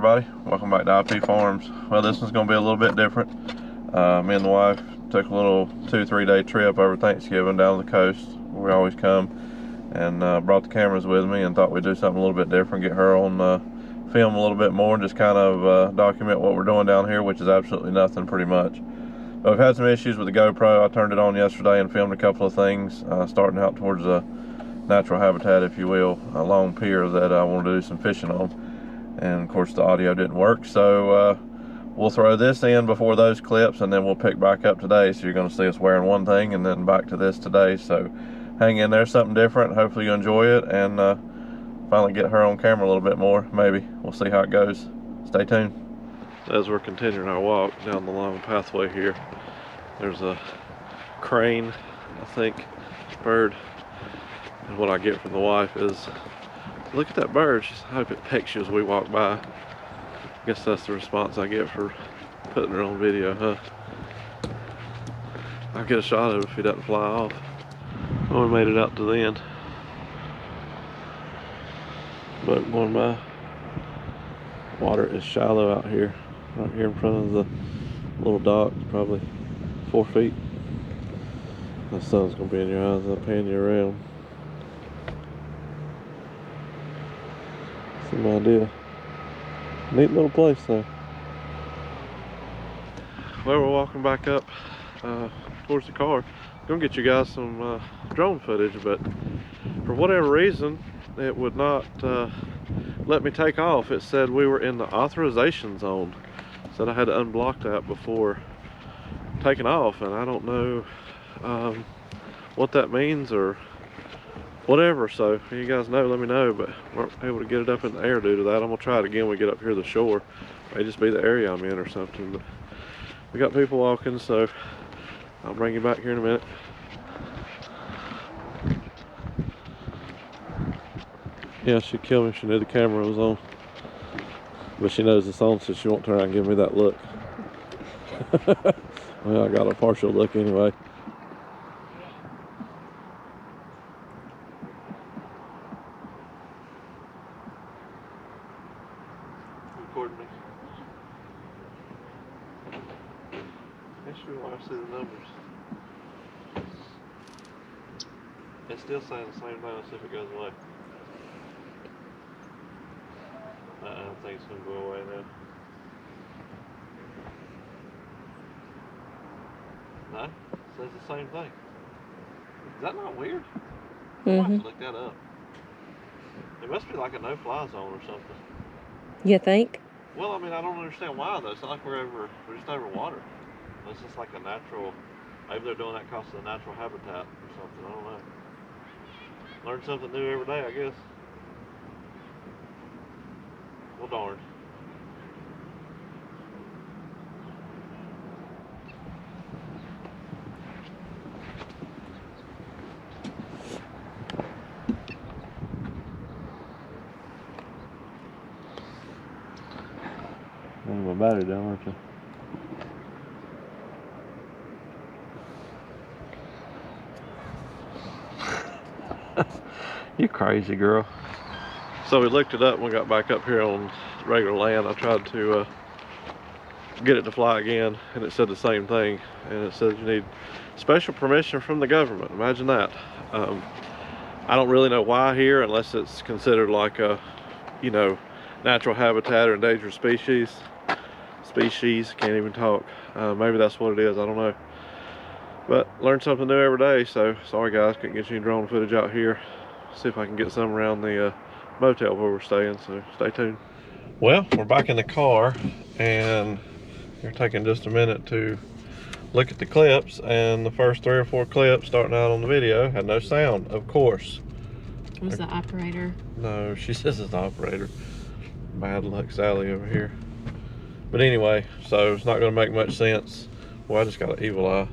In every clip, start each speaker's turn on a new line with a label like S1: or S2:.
S1: everybody, welcome back to IP Farms. Well, this one's going to be a little bit different. Me and the wife took a little 2-3 day trip over Thanksgiving down the coast where we always come, and brought the cameras with me and thought we'd do something a little bit different, get her on film a little bit more, and just kind of document what we're doing down here, which is absolutely nothing pretty much. But we've had some issues with the GoPro. I turned it on yesterday and filmed a couple of things starting out towards a natural habitat, if you will, a long pier that I wanted to do some fishing on. And of course the audio didn't work, so we'll throw this in before those clips and then we'll pick back up today. So you're going to see us wearing one thing and then back to this today, so hang in there, something different. Hopefully you enjoy it and finally get her on camera a little bit more. Maybe we'll see how it goes. Stay tuned. As we're continuing our walk down the long pathway here, there's a crane, I think, bird, and what I get from the wife is, look at that bird. I hope it pecks you as we walk by. I guess that's the response I get for putting her on video, huh? I'll get a shot of it if he doesn't fly off. Oh, we made it out to the end. But going by, water is shallow out here. Right here in front of the little dock, probably 4 feet. The sun's gonna be in your eyes. I'll pan you around. Some idea. Neat little place though. Well, we're walking back up towards the car. Gonna get you guys some drone footage, but for whatever reason it would not let me take off. It said we were in the authorization zone. Said I had to unblock that before taking off, and I don't know what that means or whatever. So if you guys know, let me know. But weren't able to get it up in the air due to that. I'm gonna try it again when we get up here to the shore. May just be the area I'm in or something, but we got people walking, so I'll bring you back here in a minute. Yeah, she'd kill me if she knew the camera was on, but she knows it's on, so she won't turn around and give me that look. Well, I got a partial look anyway. Recording me. Make sure I see the numbers. It's still saying the same thing. Let's see if it goes away. I don't think it's gonna go away now. No, it says the same thing. Is that not weird? I might have to look that up. It must be like a no-fly zone or something.
S2: You think?
S1: Well, I mean, I don't understand why though. It's not like we're just over water. It's just like a natural. Maybe they're doing that because of the natural habitat or something. I don't know. Learn something new every day, I guess. Well, darn. Running my battery down, aren't you? You crazy girl. So we looked it up when we got back up here on regular land. I tried to get it to fly again, and it said the same thing. And it says you need special permission from the government. Imagine that. I don't really know why here, unless it's considered like a, you know, natural habitat or endangered species. Can't even talk. Maybe that's what it is. I don't know. But learn something new every day. So sorry guys, couldn't get you any drone footage out here. See if I can get some around the motel where we're staying, so stay tuned. Well, we're back in the car and we're taking just a minute to look at the clips, and the first 3 or 4 clips starting out on the video had no sound, of course.
S2: Was the operator?
S1: No, she says it's the operator. Bad luck Sally over here. But anyway, so it's not going to make much sense. Well, I just got an evil eye.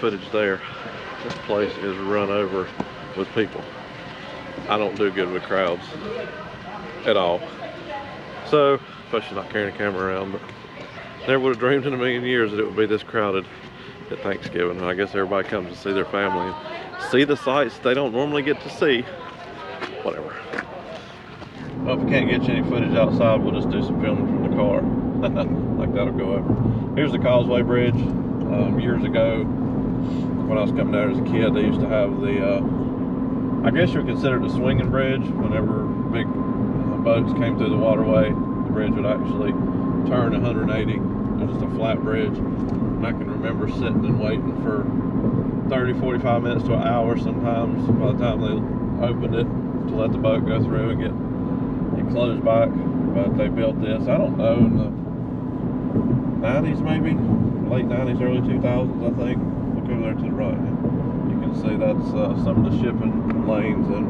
S1: footage there. This place is run over with people. I don't do good with crowds at all. So, especially not carrying a camera around, but never would have dreamed in a million years that it would be this crowded at Thanksgiving. I guess everybody comes to see their family and see the sights they don't normally get to see. Whatever. Well, if we can't get you any footage outside, we'll just do some filming from the car. Like that'll go over. Here's the Causeway Bridge. Years ago, when I was coming down as a kid, they used to have the, I guess you would consider it a swinging bridge. Whenever big boats came through the waterway, the bridge would actually turn 180. It was just a flat bridge. And I can remember sitting and waiting for 30, 45 minutes to an hour sometimes by the time they opened it to let the boat go through and get closed back. But they built this, I don't know, in the 90s maybe, late 90s, early 2000s, I think. Look over there to the right. You can see that's some of the shipping lanes in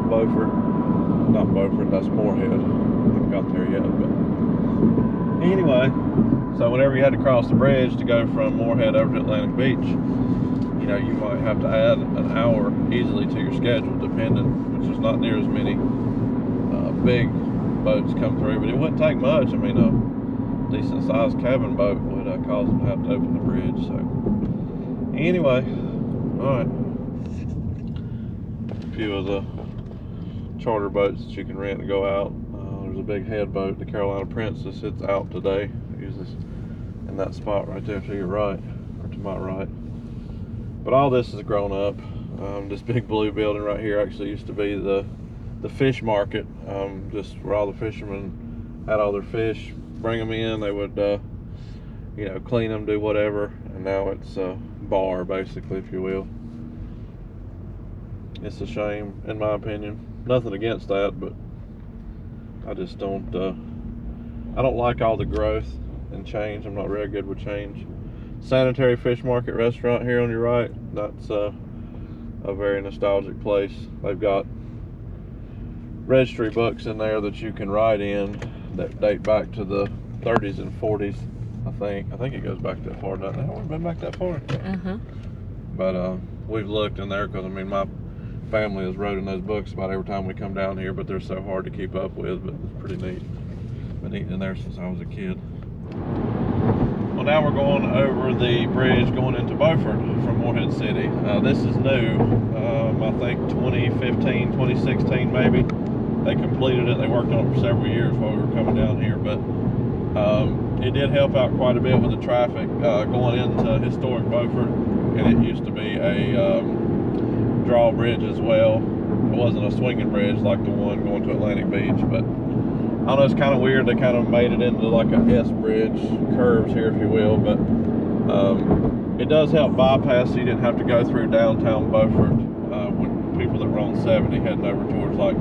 S1: Beaufort. Not Beaufort, that's Moorhead. I haven't got there yet, but anyway. So whenever you had to cross the bridge to go from Moorhead over to Atlantic Beach, you know, you might have to add an hour easily to your schedule, depending, which is not near as many big boats come through, but it wouldn't take much. I mean, a decent sized cabin boat would cause them to have to open the bridge. So anyway, all right, a few of the charter boats that you can rent to go out. There's a big head boat, the Carolina Princess. It's out today. Use this in that spot right there to your right, or to my right. But all this is grown up. This big blue building right here actually used to be the fish market, just where all the fishermen had all their fish, bring them in, they would you know, clean them, do whatever, and now it's a bar basically, if you will. It's a shame, in my opinion. Nothing against that, but I just don't I don't like all the growth and change. I'm not very good with change. Sanitary Fish Market restaurant here on your right, that's a very nostalgic place. They've got registry books in there that you can write in that date back to the 30s and 40s. I think it goes back that far. Doesn't it? Haven't been back that far. But we've looked in there because I mean my family has wrote in those books about every time we come down here, but they're so hard to keep up with. But it's pretty neat. Been eating in there since I was a kid. Well, now we're going over the bridge going into Beaufort from Morehead City. This is new. I think 2015, 2016 maybe. They completed it. They worked on it for several years while we were coming down here, but it did help out quite a bit with the traffic going into historic Beaufort, and it used to be a drawbridge as well. It wasn't a swinging bridge like the one going to Atlantic Beach, but I don't know, it's kind of weird. They kind of made it into like a S bridge, curves here if you will, but it does help bypass so you didn't have to go through downtown Beaufort when people that were on 70 heading over towards like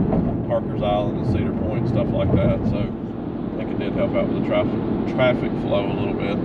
S1: Parker's Island and Cedar Point, stuff like that. So I think it did help out with the traffic flow a little bit.